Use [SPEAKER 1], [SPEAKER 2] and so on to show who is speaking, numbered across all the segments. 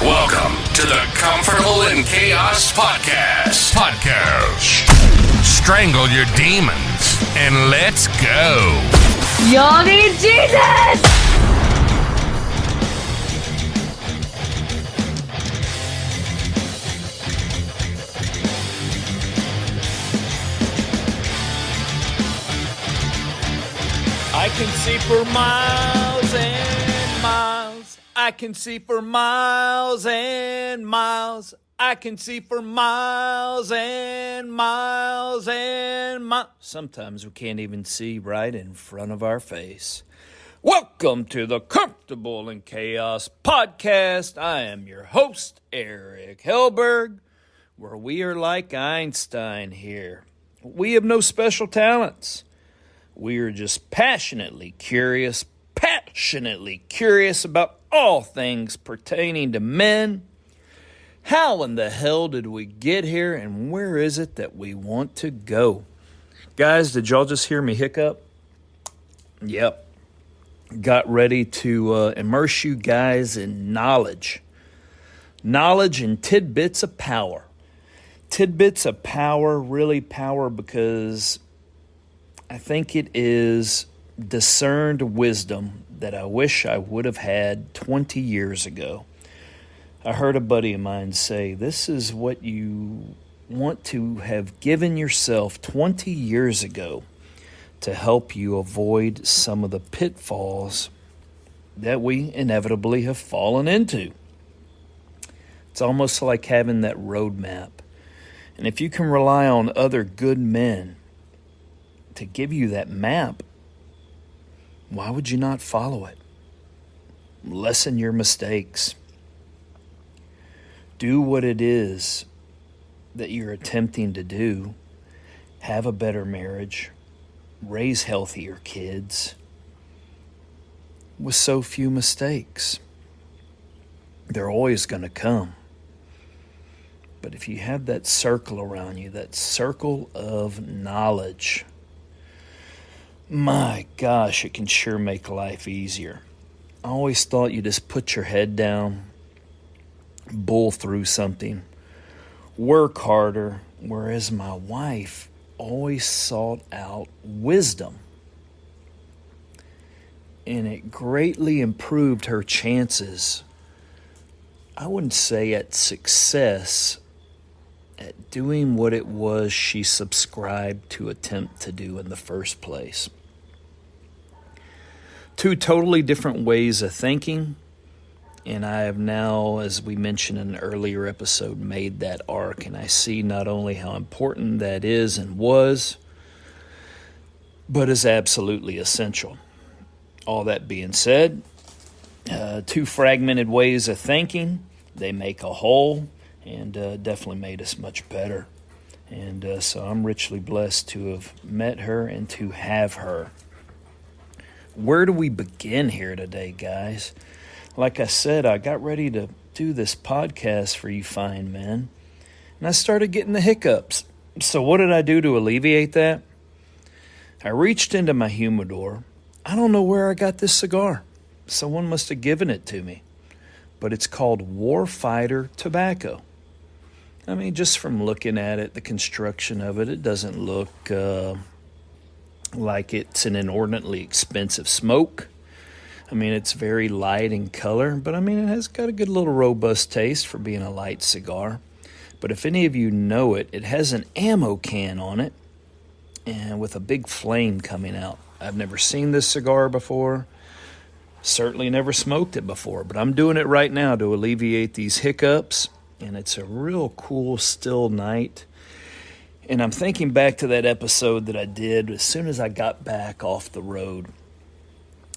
[SPEAKER 1] Welcome to the Comfortable in Chaos Podcast. Strangle your demons and let's go.
[SPEAKER 2] Y'all need Jesus!
[SPEAKER 3] I can see for miles and miles. I can see for miles and miles. I can see for miles and miles and miles. Sometimes we can't even see right in front of our face. Welcome to the Comfortable in Chaos Podcast. I am your host, Eric Hellberg, where we are like Einstein here. We have no special talents. We are just passionately curious about all things pertaining to men. How in the hell did we get here, and where is it that we want to go? Guys, did y'all just hear me hiccup? Yep. Got ready to immerse you guys in knowledge. Knowledge and tidbits of power. Tidbits of power, really power, because I think it is discerned wisdom that I wish I would have had 20 years ago. I heard a buddy of mine say, this is what you want to have given yourself 20 years ago to help you avoid some of the pitfalls that we inevitably have fallen into. It's almost like having that roadmap. And if you can rely on other good men to give you that map, why would you not follow it? Lessen your mistakes. Do what it is that you're attempting to do. Have a better marriage. Raise healthier kids with so few mistakes. They're always going to come. But if you have that circle around you, that circle of knowledge, my gosh, it can sure make life easier. I always thought you just put your head down, bull through something, work harder, whereas my wife always sought out wisdom. And it greatly improved her chances, I wouldn't say at success, at doing what it was she subscribed to attempt to do in the first place. Two totally different ways of thinking, and I have now, as we mentioned in an earlier episode, made that arc, and I see not only how important that is and was, but is absolutely essential. All that being said, two fragmented ways of thinking, they make a whole, and definitely made us much better. And so I'm richly blessed to have met her and to have her. Where do we begin here today, guys? Like I said, I got ready to do this podcast for you fine men, and I started getting the hiccups. So what did I do to alleviate that? I reached into my humidor. I don't know where I got this cigar. Someone must have given it to me. But it's called Warfighter Tobacco. I mean, just from looking at it, the construction of it, it doesn't look like it's an inordinately expensive smoke. I mean, it's very light in color, but I mean, it has got a good little robust taste for being a light cigar. But if any of you know it, it has an ammo can on it and with a big flame coming out. I've never seen this cigar before. Certainly never smoked it before, but I'm doing it right now to alleviate these hiccups. And it's a real cool, still night. And I'm thinking back to that episode that I did as soon as I got back off the road.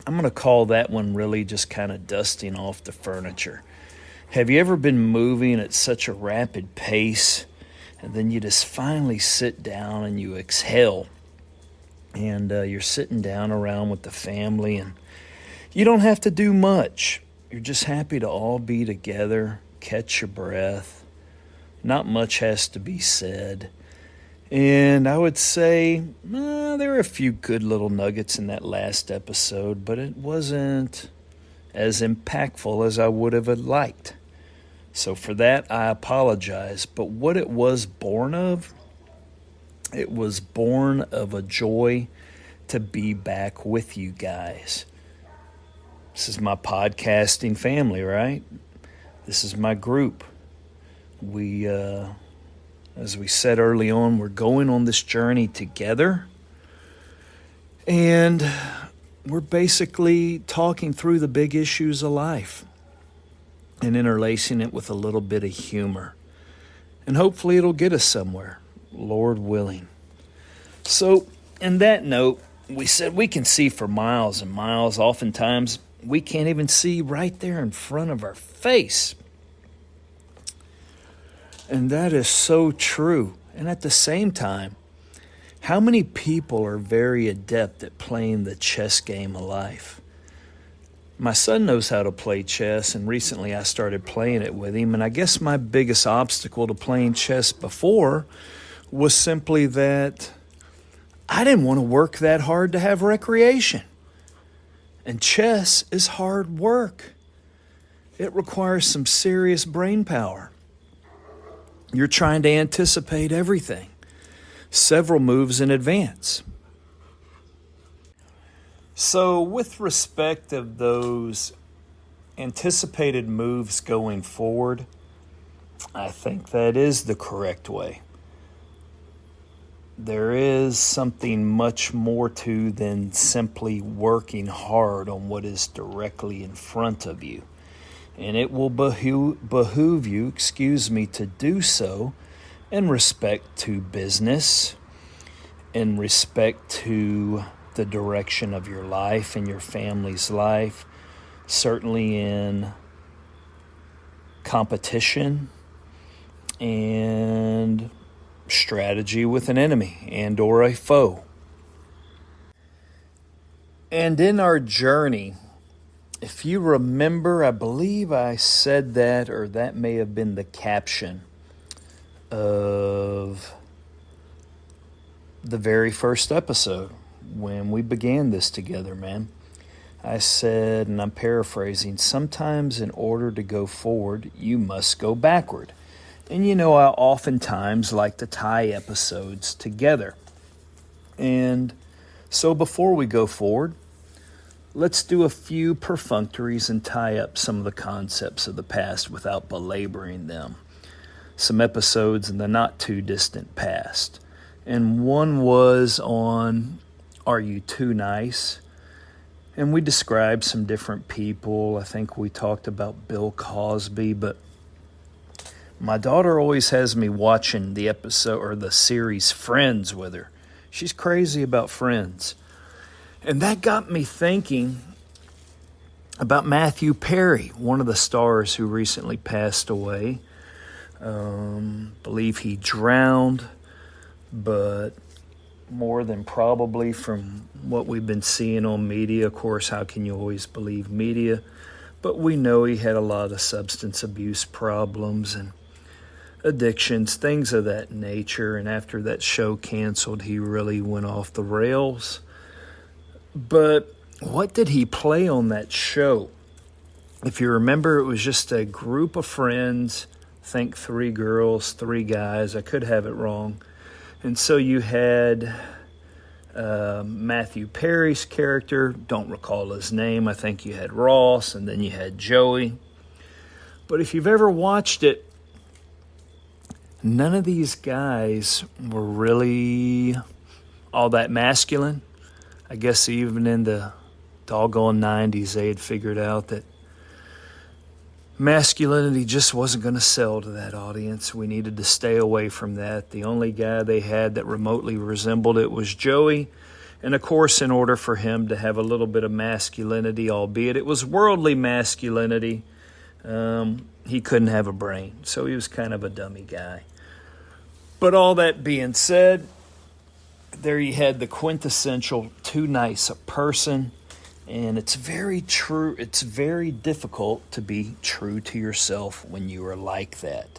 [SPEAKER 3] I'm going to call that one really just kind of dusting off the furniture. Have you ever been moving at such a rapid pace, and then you just finally sit down and you exhale, and you're sitting down around with the family, and you don't have to do much. You're just happy to all be together, catch your breath. Not much has to be said. And I would say there were a few good little nuggets in that last episode, but it wasn't as impactful as I would have liked. So for that, I apologize. But what it was born of, it was born of a joy to be back with you guys. This is my podcasting family, right? This is my group. We, as we said early on, we're going on this journey together. And we're basically talking through the big issues of life and interlacing it with a little bit of humor. And hopefully it'll get us somewhere, Lord willing. So, in that note, we said we can see for miles and miles. Oftentimes, we can't even see right there in front of our face. And that is so true. And at the same time, how many people are very adept at playing the chess game of life? My son knows how to play chess, and recently I started playing it with him. And I guess my biggest obstacle to playing chess before was simply that I didn't want to work that hard to have recreation. And chess is hard work. It requires some serious brain power. You're trying to anticipate everything, several moves in advance. So with respect of those anticipated moves going forward, I think that is the correct way. There is something much more to than simply working hard on what is directly in front of you. And it will behoove you, to do so in respect to business, in respect to the direction of your life and your family's life, certainly in competition and strategy with an enemy and or a foe. And in our journey, if you remember, I believe I said that, or that may have been the caption of the very first episode when we began this together, man. I said, and I'm paraphrasing, sometimes in order to go forward, you must go backward. And I oftentimes like to tie episodes together. And so before we go forward, let's do a few perfunctories and tie up some of the concepts of the past without belaboring them. Some episodes in the not too distant past. And one was on, Are You Too Nice? And we described some different people. I think we talked about Bill Cosby, but my daughter always has me watching the episode or the series Friends with her. She's crazy about Friends. And that got me thinking about Matthew Perry, one of the stars who recently passed away. Believe he drowned, but more than probably from what we've been seeing on media. Of course, how can you always believe media? But we know he had a lot of substance abuse problems and addictions, things of that nature. And after that show canceled, he really went off the rails. But what did he play on that show? If you remember, it was just a group of friends, think 3 girls, 3 guys. I could have it wrong. And so you had Matthew Perry's character, don't recall his name. I think you had Ross, and then you had Joey. But if you've ever watched it, none of these guys were really all that masculine. I guess even in the doggone 90s, they had figured out that masculinity just wasn't going to sell to that audience. We needed to stay away from that. The only guy they had that remotely resembled it was Joey. And of course, in order for him to have a little bit of masculinity, albeit it was worldly masculinity, he couldn't have a brain. So he was kind of a dummy guy. But all that being said, there you had the quintessential too nice a person. And it's very true. It's very difficult to be true to yourself when you are like that.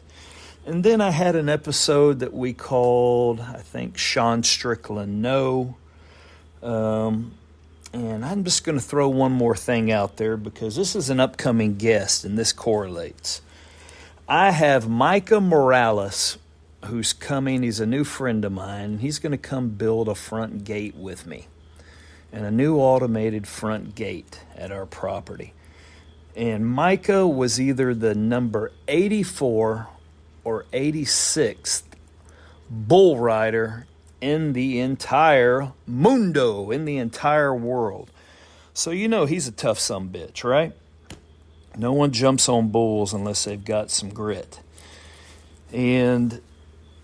[SPEAKER 3] And then I had an episode that we called, I think, Sean Strickland No. And I'm just going to throw one more thing out there because this is an upcoming guest and this correlates. I have Micah Morales, who's coming. He's a new friend of mine. He's going to come build a front gate with me, and a new automated front gate at our property. And Micah was either the number 84 or 86th bull rider in the entire mundo, in the entire world. So you know he's a tough sumbitch, right? No one jumps on bulls unless they've got some grit. And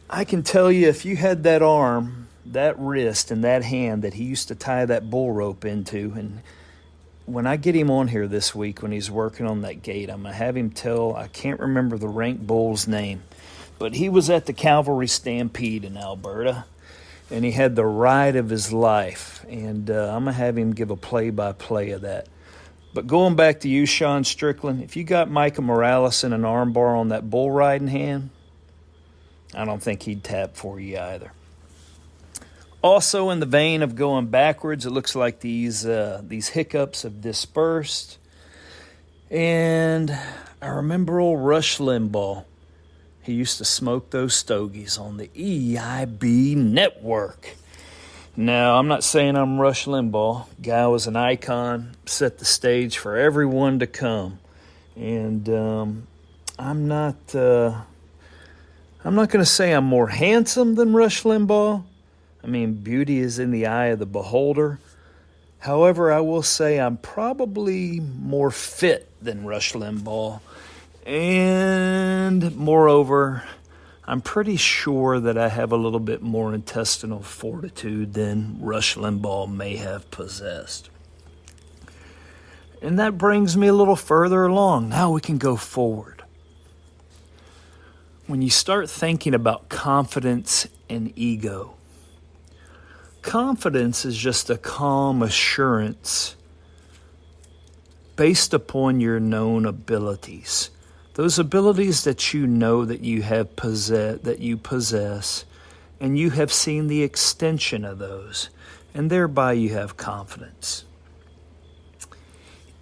[SPEAKER 3] I can tell you, if you had that arm, that wrist, and that hand that he used to tie that bull rope into, and when I get him on here this week when he's working on that gate, I'm going to have him tell, I can't remember the rank bull's name, but he was at the Cavalry Stampede in Alberta, and he had the ride of his life, and I'm going to have him give a play-by-play of that. But going back to you, Sean Strickland, if you got Micah Morales in an armbar on that bull riding hand, I don't think he'd tap for you either. Also, in the vein of going backwards, it looks like these hiccups have dispersed. And I remember old Rush Limbaugh. He used to smoke those stogies on the EIB network. Now, I'm not saying I'm Rush Limbaugh. Guy was an icon, set the stage for everyone to come. And I'm not going to say I'm more handsome than Rush Limbaugh. I mean, beauty is in the eye of the beholder. However, I will say I'm probably more fit than Rush Limbaugh. And moreover, I'm pretty sure that I have a little bit more intestinal fortitude than Rush Limbaugh may have possessed. And that brings me a little further along. Now we can go forward. When you start thinking about confidence and ego, confidence is just a calm assurance based upon your known abilities. Those abilities that you know that you possess, and you have seen the extension of those, and thereby you have confidence.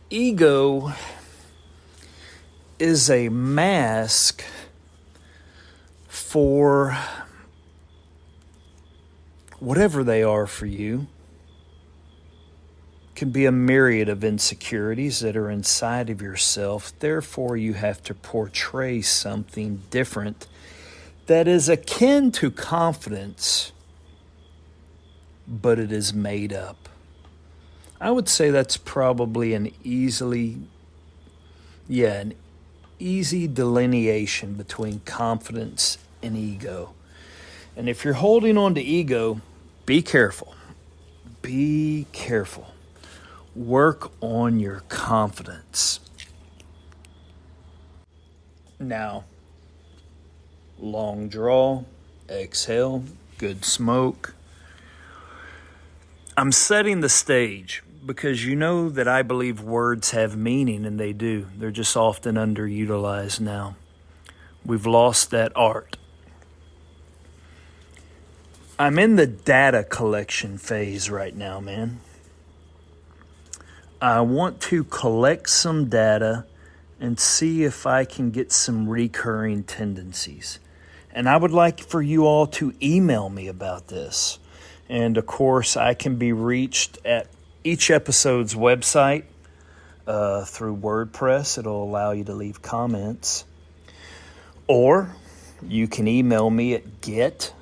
[SPEAKER 3] Ego is a mask for whatever they are for you. Can be a myriad of insecurities that are inside of yourself. Therefore, you have to portray something different that is akin to confidence, but it is made up. I would say that's probably an easy delineation between confidence and ego. And if you're holding on to ego, be careful. Be careful. Work on your confidence. Now, long draw, exhale, good smoke. I'm setting the stage because you know that I believe words have meaning, and they do. They're just often underutilized now. We've lost that art. I'm in the data collection phase right now, man. I want to collect some data and see if I can get some recurring tendencies. And I would like for you all to email me about this. And of course, I can be reached at each episode's website through WordPress. It'll allow you to leave comments. Or you can email me at get_recovery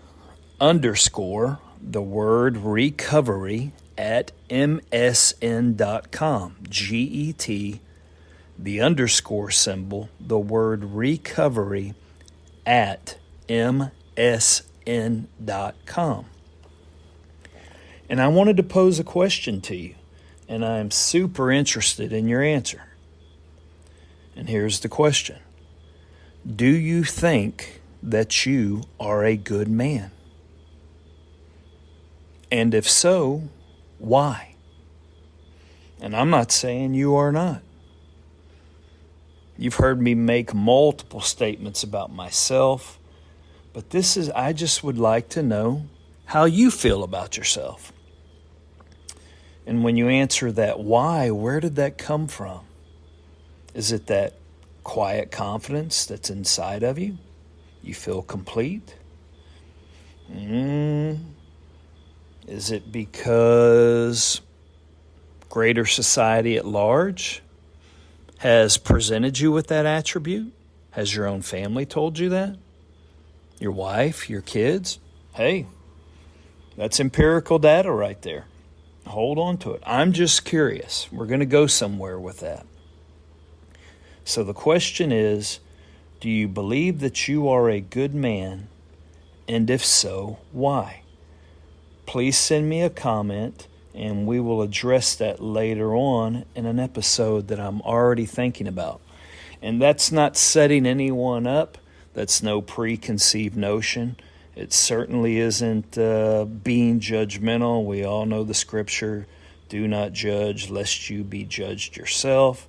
[SPEAKER 3] at msn.com. GET, the underscore symbol, the word recovery at msn.com. And I wanted to pose a question to you, and I'm super interested in your answer. And here's the question. Do you think that you are a good man? And if so, why? And I'm not saying you are not. You've heard me make multiple statements about myself, but I just would like to know how you feel about yourself. And when you answer that why, where did that come from? Is it that quiet confidence that's inside of you? You feel complete? Is it because greater society at large has presented you with that attribute? Has your own family told you that? Your wife, your kids? Hey, that's empirical data right there. Hold on to it. I'm just curious. We're going to go somewhere with that. So the question is, do you believe that you are a good man? And if so, why? Please send me a comment and we will address that later on in an episode that I'm already thinking about. And that's not setting anyone up. That's no preconceived notion. It certainly isn't being judgmental. We all know the scripture, do not judge lest you be judged yourself.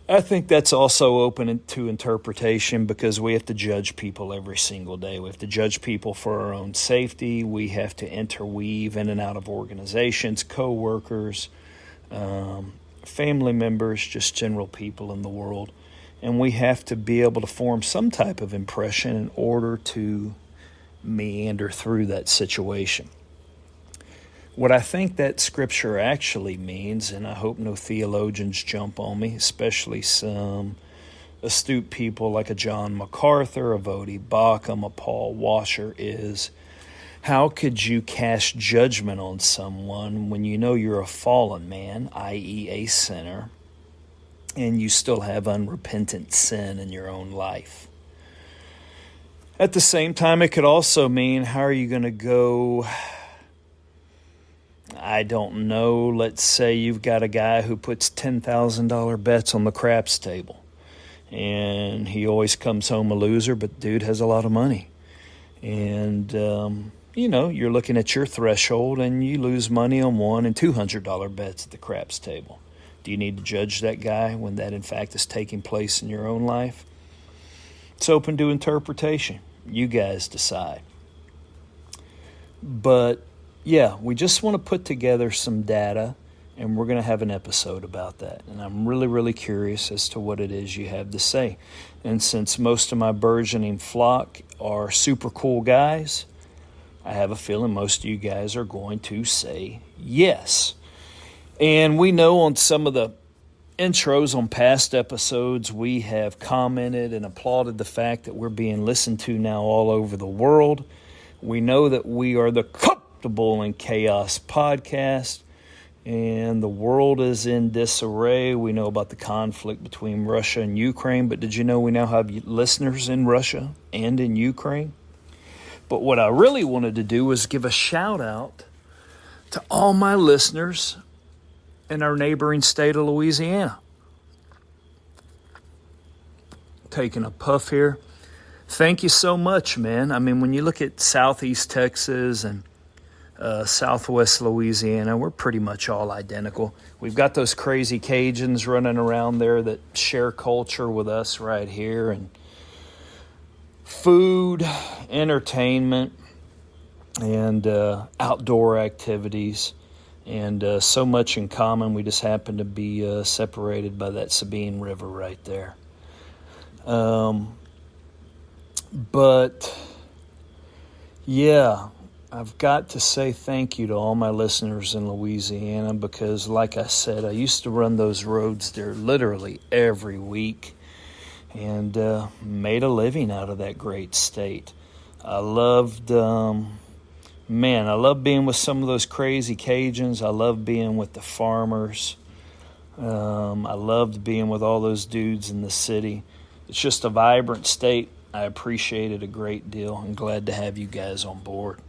[SPEAKER 3] I think that's also open to interpretation because we have to judge people every single day. We have to judge people for our own safety. We have to interweave in and out of organizations, co-workers, family members, just general people in the world. And we have to be able to form some type of impression in order to meander through that situation. What I think that scripture actually means, and I hope no theologians jump on me, especially some astute people like a John MacArthur, a Vodi Bacham, a Paul Washer, is how could you cast judgment on someone when you know you're a fallen man, i.e. a sinner, and you still have unrepentant sin in your own life? At the same time, it could also mean, how are you going to go, I don't know, let's say you've got a guy who puts $10,000 bets on the craps table, and he always comes home a loser, but dude has a lot of money. And, you're looking at your threshold, and you lose money on $100 and $200 bets at the craps table. Do you need to judge that guy when that, in fact, is taking place in your own life? It's open to interpretation. You guys decide. But, yeah, we just want to put together some data, and we're going to have an episode about that. And I'm really, really curious as to what it is you have to say. And since most of my burgeoning flock are super cool guys, I have a feeling most of you guys are going to say yes. And we know on some of the intros on past episodes, we have commented and applauded the fact that we're being listened to now all over the world. We know that we are the Comfortable in Chaos podcast, and the world is in disarray. We know about the conflict between Russia and Ukraine, but did you know we now have listeners in Russia and in Ukraine? But what I really wanted to do was give a shout out to all my listeners in our neighboring state of Louisiana. Taking a puff here. Thank you so much, man. I mean, when you look at Southeast Texas and Southwest Louisiana, we're pretty much all identical. We've got those crazy Cajuns running around there that share culture with us right here, and food, entertainment, and outdoor activities. And so much in common. We just happen to be separated by that Sabine River right there. But, yeah, I've got to say thank you to all my listeners in Louisiana because, like I said, I used to run those roads there literally every week and made a living out of that great state. I loved... I love being with some of those crazy Cajuns. I love being with the farmers. I loved being with all those dudes in the city. It's just a vibrant state. I appreciate it a great deal. I'm glad to have you guys on board.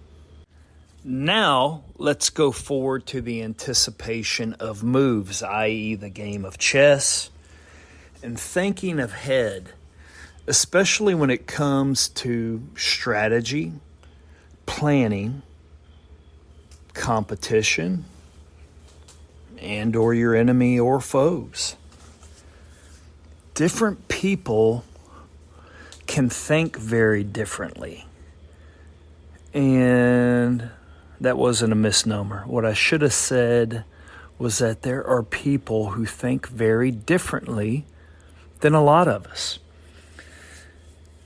[SPEAKER 3] Now, let's go forward to the anticipation of moves, i.e. the game of chess, and thinking ahead, especially when it comes to strategy, planning, competition, and or your enemy or foes. Different people can think very differently. And that wasn't a misnomer. What I should have said was that there are people who think very differently than a lot of us.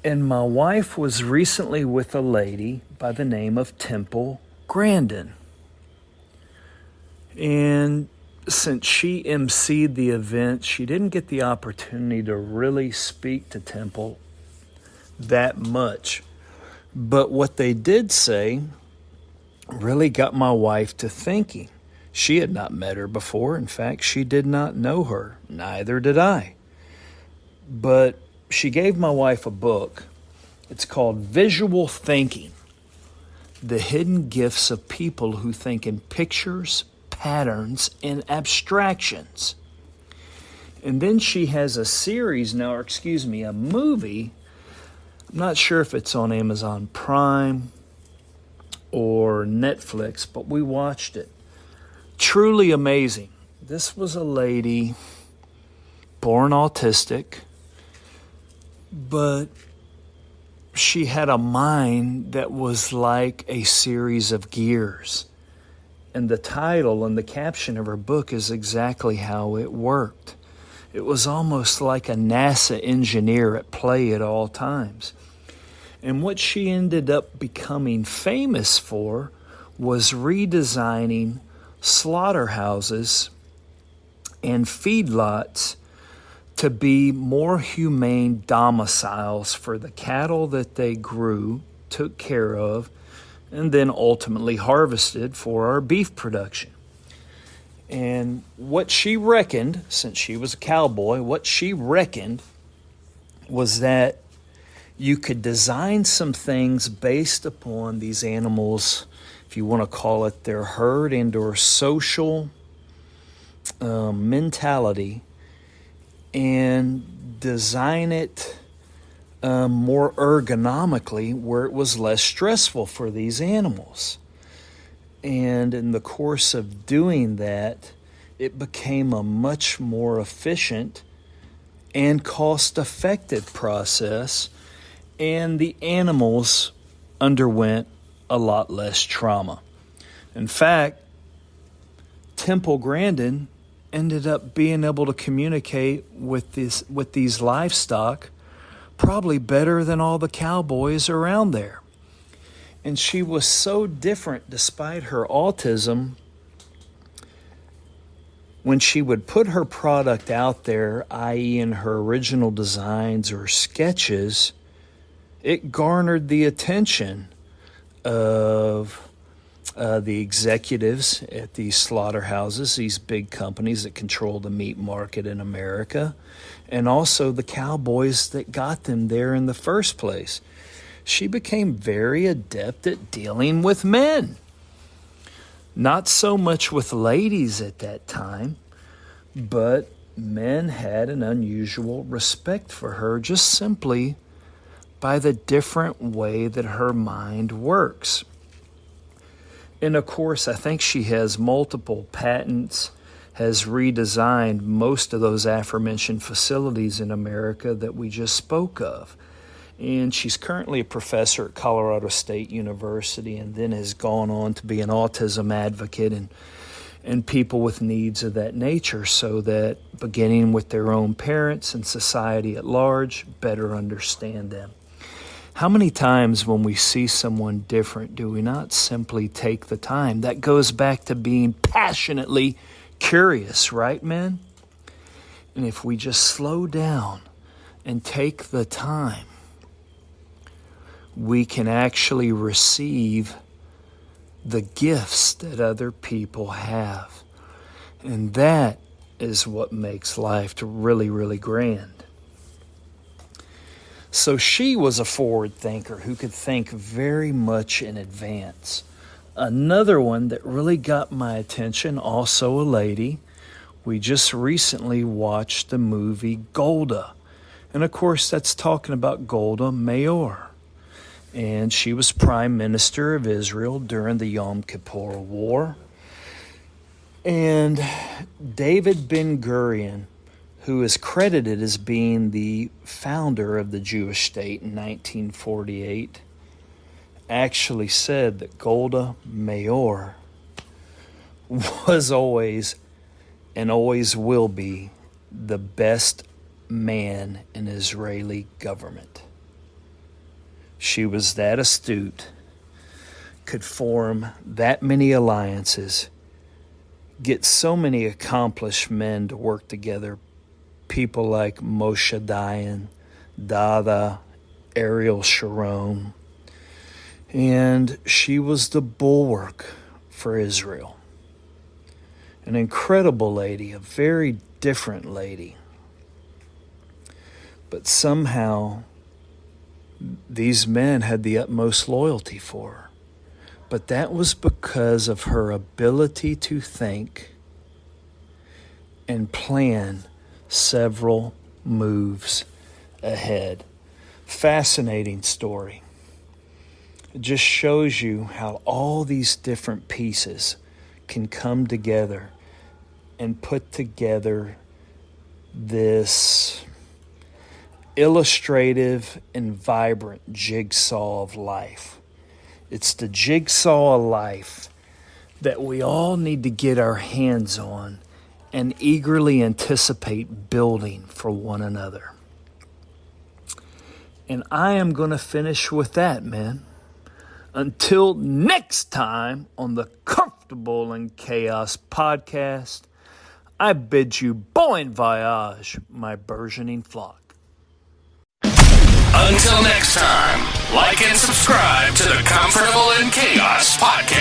[SPEAKER 3] And my wife was recently with a lady by the name of Temple Grandin. And since she emceed the event, she didn't get the opportunity to really speak to Temple that much. But what they did say really got my wife to thinking. She had not met her before. In fact, she did not know her. Neither did I. But she gave my wife a book. It's called Visual Thinking: The Hidden Gifts of People Who Think in Pictures, Patterns, and Abstractions. And then she has a movie. I'm not sure if it's on Amazon Prime or Netflix, but we watched it. Truly amazing. This was a lady born autistic, but she had a mind that was like a series of gears. And the title and the caption of her book is exactly how it worked. It was almost like a NASA engineer at play at all times. And what she ended up becoming famous for was redesigning slaughterhouses and feedlots to be more humane domiciles for the cattle that they grew, took care of, and then ultimately harvested for our beef production. And what she reckoned, since she was a cowboy, what she reckoned was that you could design some things based upon these animals, if you want to call it their herd and or social mentality, and design it more ergonomically where it was less stressful for these animals. And in the course of doing that, it became a much more efficient and cost-effective process, and the animals underwent a lot less trauma. In fact, Temple Grandin ended up being able to communicate with these livestock probably better than all the cowboys around there. And she was so different despite her autism. When she would put her product out there, i.e. in her original designs or sketches, it garnered the attention of the executives at these slaughterhouses, these big companies that control the meat market in America, and also the cowboys that got them there in the first place. She became very adept at dealing with men. Not so much with ladies at that time, but men had an unusual respect for her just simply by the different way that her mind works. And of course, I think she has multiple patents, has redesigned most of those aforementioned facilities in America that we just spoke of. And she's currently a professor at Colorado State University, and then has gone on to be an autism advocate and people with needs of that nature, so that beginning with their own parents and society at large, better understand them. How many times when we see someone different do we not simply take the time? That goes back to being passionately curious, right, men? And if we just slow down and take the time, we can actually receive the gifts that other people have. And that is what makes life really, really grand. So she was a forward thinker who could think very much in advance. Another one that really got my attention, also a lady, we just recently watched the movie Golda. And of course, that's talking about Golda Meir. And she was Prime Minister of Israel during the Yom Kippur War. And David Ben-Gurion, who is credited as being the founder of the Jewish state in 1948, actually said that Golda Meir was always and always will be the best man in Israeli government. She was that astute, could form that many alliances, get so many accomplished men to work together, people like Moshe Dayan, Dada, Ariel Sharon, and she was the bulwark for Israel. An incredible lady, a very different lady. But somehow, these men had the utmost loyalty for her. But that was because of her ability to think and plan several moves ahead. Fascinating story. It just shows you how all these different pieces can come together and put together this illustrative and vibrant jigsaw of life. It's the jigsaw of life that we all need to get our hands on and eagerly anticipate building for one another. And I am going to finish with that, man. Until next time on the Comfortable in Chaos podcast, I bid you bon voyage, my burgeoning flock.
[SPEAKER 1] Until next time, like and subscribe to the Comfortable in Chaos podcast.